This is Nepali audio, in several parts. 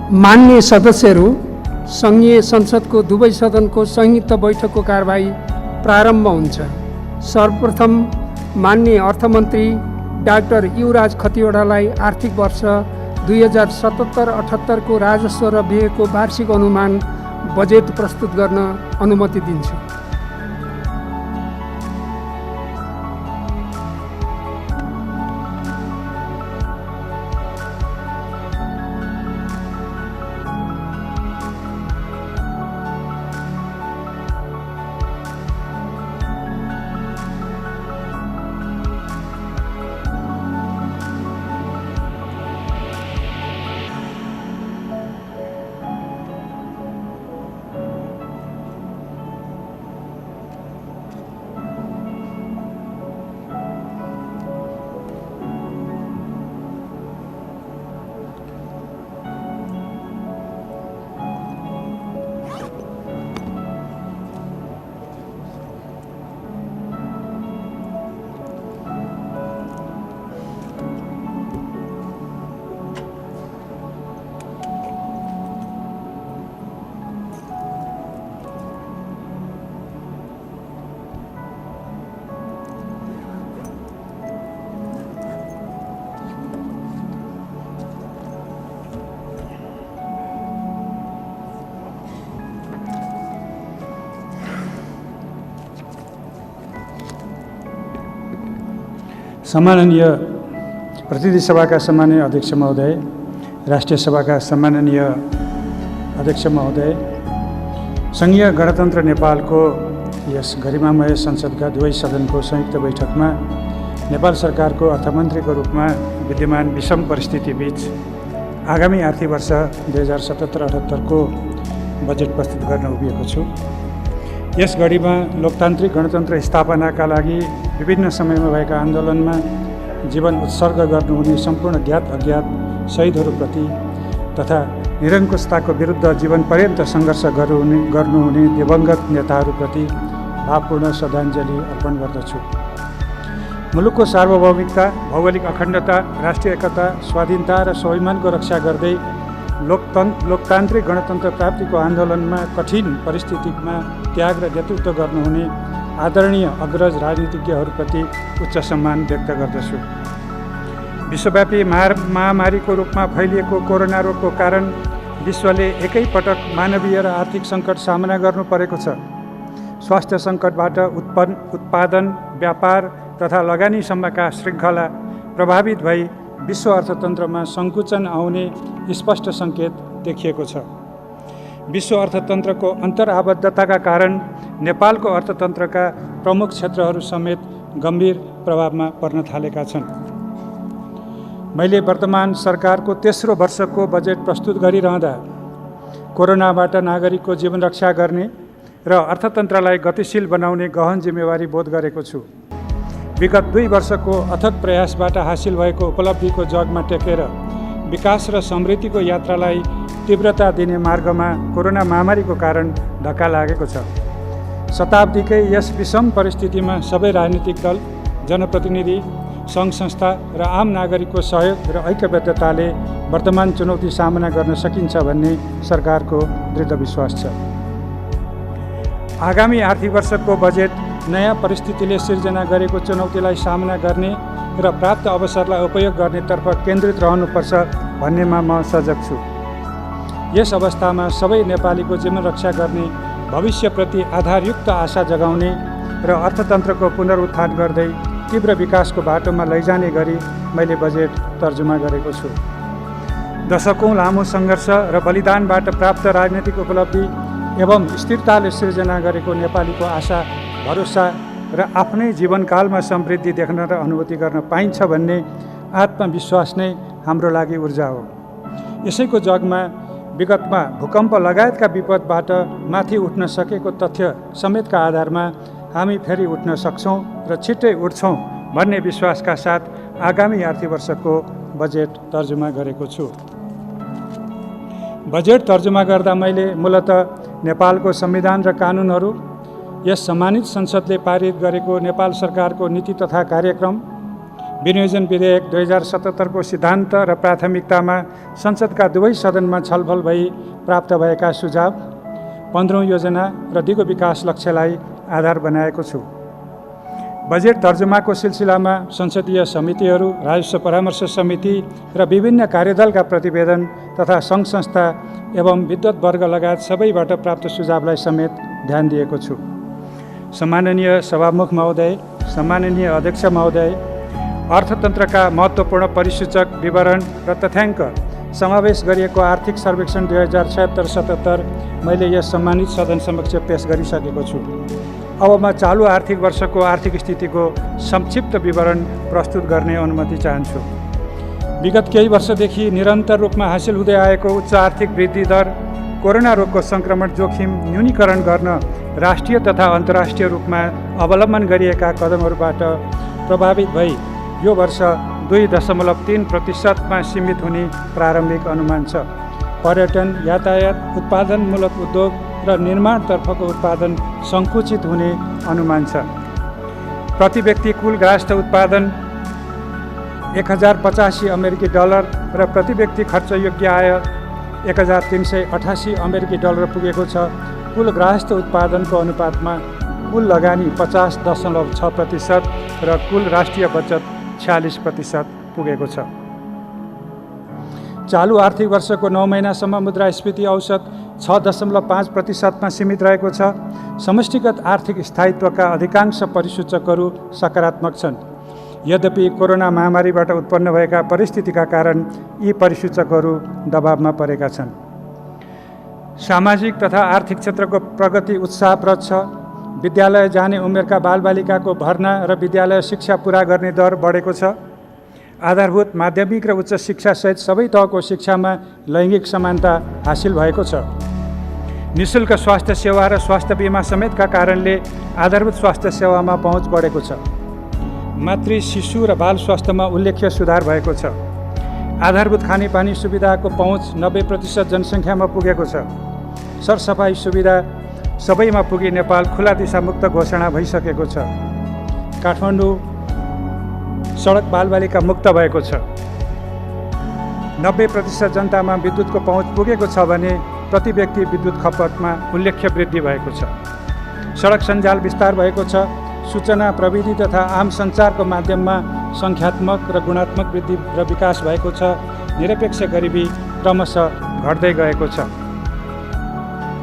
मान्य सदस्यहरू, सङ्घीय संसदको दुवै सदनको संयुक्त बैठकको कारबाही प्रारम्भ हुन्छ। सर्वप्रथम मान्य अर्थमन्त्री डाक्टर युवराज खतिवडालाई आर्थिक वर्ष 2077-78 को राजस्व र व्ययको वार्षिक अनुमान बजेट प्रस्तुत गर्न अनुमति दिन्छु। सम्माननीय प्रतिनिधि सभाका सम्माननीय अध्यक्ष महोदय, राष्ट्रिय सभाका सम्माननीय अध्यक्ष महोदय, सङ्घीय गणतन्त्र नेपालको यस गरिमामय संसदका दुवै सदनको संयुक्त बैठकमा नेपाल सरकारको अर्थमन्त्रीको रूपमा विद्यमान विषम परिस्थितिबीच आगामी आर्थिक वर्ष 2077-78 को बजेट प्रस्तुत गर्न उभिएको छु। यस घडीमा लोकतान्त्रिक गणतन्त्र स्थापनाका लागि विभिन्न समयमा भएका आन्दोलनमा जीवन उत्सर्ग गर्नुहुने सम्पूर्ण ज्ञात अज्ञात शहीदहरूप्रति तथा निरङ्कुशताको विरुद्ध जीवन पर्यन्त सङ्घर्ष गर्नुहुने दिवंगत नेताहरूप्रति भावपूर्ण श्रद्धाञ्जली अर्पण गर्दछु। मुलुकको सार्वभौमिकता, भौगोलिक अखण्डता, राष्ट्रिय एकता, स्वाधीनता र स्वाभिमानको रक्षा गर्दै लोकतान्त्रिक गणतन्त्र प्राप्तिको आन्दोलनमा कठिन परिस्थितिमा त्याग र नेतृत्व गर्नुहुने आदरणीय अग्रज राजनीतिज्ञहरूप्रति उच्च सम्मान व्यक्त गर्दछु। विश्वव्यापी महामारीको रूपमा फैलिएको कोरोना रोगको कारण विश्वले एकैपटक मानवीय र आर्थिक सङ्कट सामना गर्नु परेको छ। स्वास्थ्य सङ्कटबाट उत्पादन, व्यापार तथा लगानीसम्मका श्रृङ्खला प्रभावित भई विश्व अर्थतन्त्रमा सङ्कुचन आउने स्पष्ट सङ्केत देखिएको छ। विश्व अर्थतन्त्रको अन्तर्आबद्धताका कारण नेपालको अर्थतन्त्रका प्रमुख क्षेत्रहरू समेत गम्भीर प्रभावमा पर्न थालेका छन्। मैले वर्तमान सरकारको तेस्रो वर्षको बजेट प्रस्तुत गरिरहँदा कोरोनाबाट नागरिकको जीवन रक्षा गर्ने र अर्थतन्त्रलाई गतिशील बनाउने गहन जिम्मेवारी बोध गरेको छु। विगत 2 वर्षको अथक प्रयासबाट हासिल भएको उपलब्धिको जगमा टेकेर विकास र समृद्धिको यात्रालाई तीव्रता दिने मार्गमा कोरोना महामारीको कारण धक्का लागेको छ। शताब्दीकै यस विषम परिस्थितिमा सबै राजनीतिक दल, जनप्रतिनिधि, सङ्घ संस्था र आम नागरिकको सहयोग र ऐक्यबद्धताले वर्तमान चुनौती सामना गर्न सकिन्छ भन्ने सरकारको दृढ विश्वास छ। आगामी आर्थिक वर्षको बजेट नयाँ परिस्थितिले सिर्जना गरेको चुनौतीलाई सामना गर्ने र प्राप्त अवसरलाई उपयोग गर्नेतर्फ केन्द्रित रहनुपर्छ भन्नेमा म सजग छु। यस अवस्थामा सबै नेपालीको जीवन रक्षा गर्ने, भविष्यप्रति आधारयुक्त आशा जगाउने र अर्थतन्त्रको पुनरुत्थान गर्दै तीव्र विकासको बाटोमा लैजाने गरी मैले बजेट तर्जुमा गरेको छु। दशकौँ लामो सङ्घर्ष र बलिदानबाट प्राप्त राजनीतिक उपलब्धि एवं स्थिरताले सिर्जना गरेको नेपालीको आशा, भरोसा र आफ्नै जीवनकालमा समृद्धि देख्न र अनुभूति गर्न पाइन्छ भन्ने आत्मविश्वास नै हाम्रो लागि ऊर्जा हो। यसैको जगमा विगतमा भूकम्प लगायतका विपदबाट माथि उठ्न सकेको तथ्य समेतका आधारमा हामी फेरि उठ्न सक्छौँ र छिट्टै उठ्छौँ भन्ने विश्वासका साथ आगामी आर्थिक वर्षको बजेट तर्जुमा गरेको छु। बजेट तर्जुमा गर्दा मैले मूलतः नेपालको संविधान र कानुनहरू, यस सम्मानित संसदले पारित गरेको नेपाल सरकारको नीति तथा कार्यक्रम विनियोजन विधेयक 2077 को सिद्धान्त र प्राथमिकतामा संसदका दुवै सदनमा छलफल भई प्राप्त भएका सुझाव 15औं योजना र दिगो विकास लक्ष्यलाई आधार बनाएको छु। बजेट तर्जुमाको सिलसिलामा संसदीय समितिहरू, राजस्व परामर्श समिति र विभिन्न कार्यदलका प्रतिवेदन तथा सङ्घ संस्था एवं विद्वत वर्ग लगायत सबैबाट प्राप्त सुझावलाई समेत ध्यान दिएको छु। सम्माननीय सभामुख महोदय, सम्माननीय अध्यक्ष महोदय, अर्थतन्त्रका महत्त्वपूर्ण परिसूचक विवरण र तथ्याङ्क समावेश गरिएको आर्थिक सर्वेक्षण 2076-77 मैले यस सम्मानित सदन समक्ष पेश गरिसकेको छु। अब म चालु आर्थिक वर्षको आर्थिक स्थितिको संक्षिप्त विवरण प्रस्तुत गर्ने अनुमति चाहन्छु। विगत केही वर्षदेखि निरन्तर रूपमा हासिल हुँदै आएको उच्च आर्थिक वृद्धि दर, कोरोना रोगको सङ्क्रमण जोखिम न्यूनीकरण गर्न राष्ट्रिय तथा अन्तर्राष्ट्रिय रूपमा अवलम्बन गरिएका कदमहरूबाट प्रभावित भई यो वर्ष 2.3% सीमित हुने प्रारम्भिक अनुमान छ। पर्यटन, यातायात, उत्पादनमूलक उद्योग र निर्माणतर्फको उत्पादन सङ्कुचित हुने अनुमान छ। प्रति व्यक्ति कुल ग्राहस्थ उत्पादन $1085 र प्रति व्यक्ति खर्चयोग्य आय $1388 पुगेको छ। कुल ग्राहस्थ उत्पादनको अनुपातमा कुल लगानी 50.6% र कुल राष्ट्रिय बचत 46% पुगेको छ। चालु आर्थिक वर्षको 9 महिनासम्म मुद्रास्फीति औसत 6.5% सीमित रहेको छ। समष्टिगत आर्थिक स्थायित्वका अधिकांश परिसूचकहरू सकारात्मक छन्। यद्यपि कोरोना महामारीबाट उत्पन्न भएका परिस्थितिका कारण यी परिसूचकहरू दबावमा परेका छन्। सामाजिक तथा आर्थिक क्षेत्रको प्रगति उत्साहप्रद छ। विद्यालय जाने उमेरका बालबालिकाको भर्ना र विद्यालय शिक्षा पुरा गर्ने दर बढेको छ। आधारभूत माध्यमिक र उच्च शिक्षासहित सबै तहको शिक्षामा लैङ्गिक समानता हासिल भएको छ। निःशुल्क स्वास्थ्य सेवा र स्वास्थ्य बिमा समेतका कारणले आधारभूत स्वास्थ्य सेवामा पहुँच बढेको छ। मातृ, शिशु र बाल स्वास्थ्यमा उल्लेख्य सुधार भएको छ। आधारभूत खानेपानी सुविधाको पहुँच 90% जनसङ्ख्यामा पुगेको छ। सरसफाइ सुविधा सबैमा पुगी नेपाल खुला दिशामुक्त घोषणा भइसकेको छ। काठमाडौँ सडक बालबालिका मुक्त भएको छ। 90% जनतामा विद्युतको पहुँच पुगेको छ भने प्रति व्यक्ति विद्युत खपतमा उल्लेख्य वृद्धि भएको छ। सडक सञ्जाल विस्तार भएको छ। सूचना प्रविधि तथा आम सञ्चारको माध्यममा सङ्ख्यात्मक र गुणात्मक वृद्धि र विकास भएको छ। निरपेक्ष गरिबी क्रमशः घट्दै गएको छ।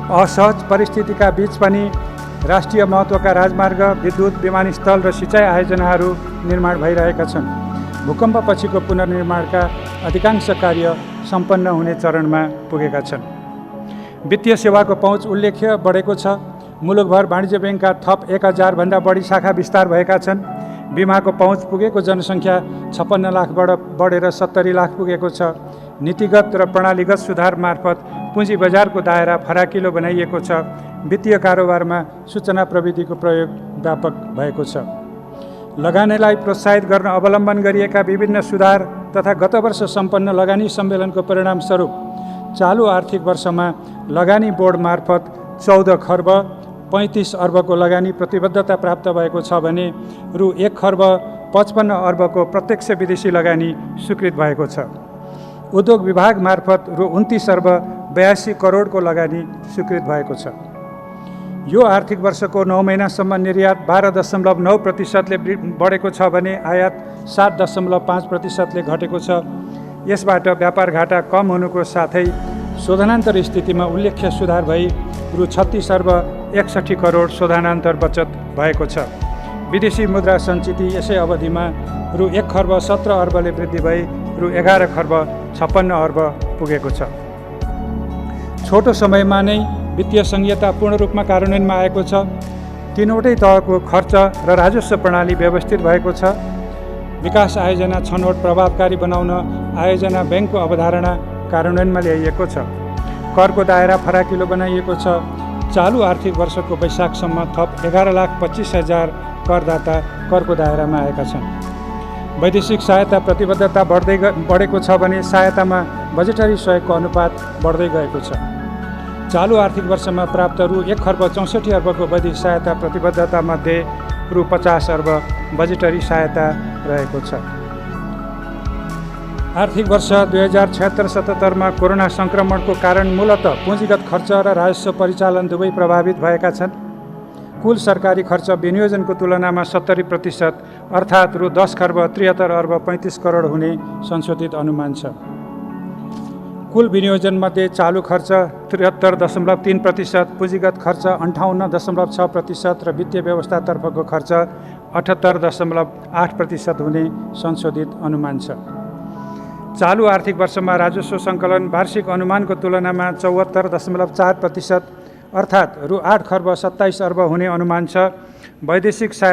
असहज परिस्थितिका बीच पनि राष्ट्रिय महत्त्वका राजमार्ग, विद्युत, विमानस्थल र सिँचाइ आयोजनाहरू निर्माण भइरहेका छन्। भूकम्पपछिको पुनर्निर्माणका अधिकांश कार्य सम्पन्न हुने चरणमा पुगेका छन्। वित्तीय सेवाको पहुँच उल्लेख्य बढेको छ। मुलुकभर वाणिज्य ब्याङ्कका थप 1000 भन्दा बढी शाखा विस्तार भएका छन्। बिमाको पहुँच पुगेको जनसङ्ख्या 56 लाखबाट बढेर 70 लाख पुगेको छ। नीतिगत र प्रणालीगत सुधार मार्फत पुँजी बजारको दायरा फराकिलो बनाइएको छ। वित्तीय कारोबारमा सूचना प्रविधिको प्रयोग व्यापक भएको छ। लगानीलाई प्रोत्साहित गर्न अवलम्बन गरिएका विभिन्न सुधार तथा गत वर्ष सम्पन्न लगानी सम्मेलनको परिणामस्वरूप चालु आर्थिक वर्षमा लगानी बोर्ड मार्फत 14 खर्ब 35 अर्बको लगानी प्रतिबद्धता प्राप्त भएको छ भने रु 1 खर्ब 55 अर्बको प्रत्यक्ष विदेशी लगानी स्वीकृत भएको छ। उद्योग विभाग मार्फत रु 29 अर्ब 82 करोडको लगानी स्वीकृत भएको छ। यो आर्थिक वर्षको 9 महिनासम्म निर्यात 12.9%ले बढेको छ भने आयात 7.5%ले घटेको छ। यसबाट व्यापार घाटा कम हुनुको साथै शोधनान्तर स्थितिमा उल्लेख्य सुधार भई रु 36 अर्ब 61 करोड शोधनान्तर बचत भएको छ। विदेशी मुद्रा सञ्चिति यसै अवधिमा रु 1 खर्ब 17 अर्बले वृद्धि भई रु 11 खर्ब 56 अर्ब पुगेको छ। छोटो समयमा नै वित्तीय संहिता पूर्ण रूपमा कार्यान्वयनमा आएको छ। तीनवटै तहको खर्च र राजस्व प्रणाली व्यवस्थित भएको छ। विकास आयोजना छनौट प्रभावकारी बनाउन आयोजना ब्याङ्कको अवधारणा कार्यान्वयनमा ल्याइएको छ। करको दायरा फराकिलो बनाइएको छ। चालु आर्थिक वर्षको वैशाखसम्म थप 11,25,000 करदाता करको दायरामा आएका छन्। वैदेशिक सहायता प्रतिबद्धता बढेको छ भने सहायतामा बजेटरी सहयोगको अनुपात बढ्दै गएको छ। चालु आर्थिक वर्षमा प्राप्त रु 1 खर्ब 64 अर्बको वैदेशिक सहायता प्रतिबद्धता मध्ये रु 50 अर्ब बजेटरी सहायता रहेको छ। आर्थिक वर्ष 2076-77 कोरोना सङ्क्रमणको कारण मूलत पुँजीगत खर्च र राजस्व परिचालन दुवै प्रभावित भएका छन्। कुल सरकारी खर्च विनियोजनको तुलनामा 70% अर्थात् रु 10 खर्ब 73 अर्ब 35 करोड हुने संशोधित अनुमान छ। कुल विनियोजनमध्ये चालु खर्च 73.3%, पुँजीगत खर्च 58.6% र वित्तीय व्यवस्थातर्फको खर्च 78.8% हुने संशोधित अनुमान छ। चालु आर्थिक वर्षमा राजस्व सङ्कलन वार्षिक अनुमानको तुलनामा 74.4% अर्थात् रु 8 खर्ब 27 अर्ब हुने अनुमान छ। वैदेशिक सहायता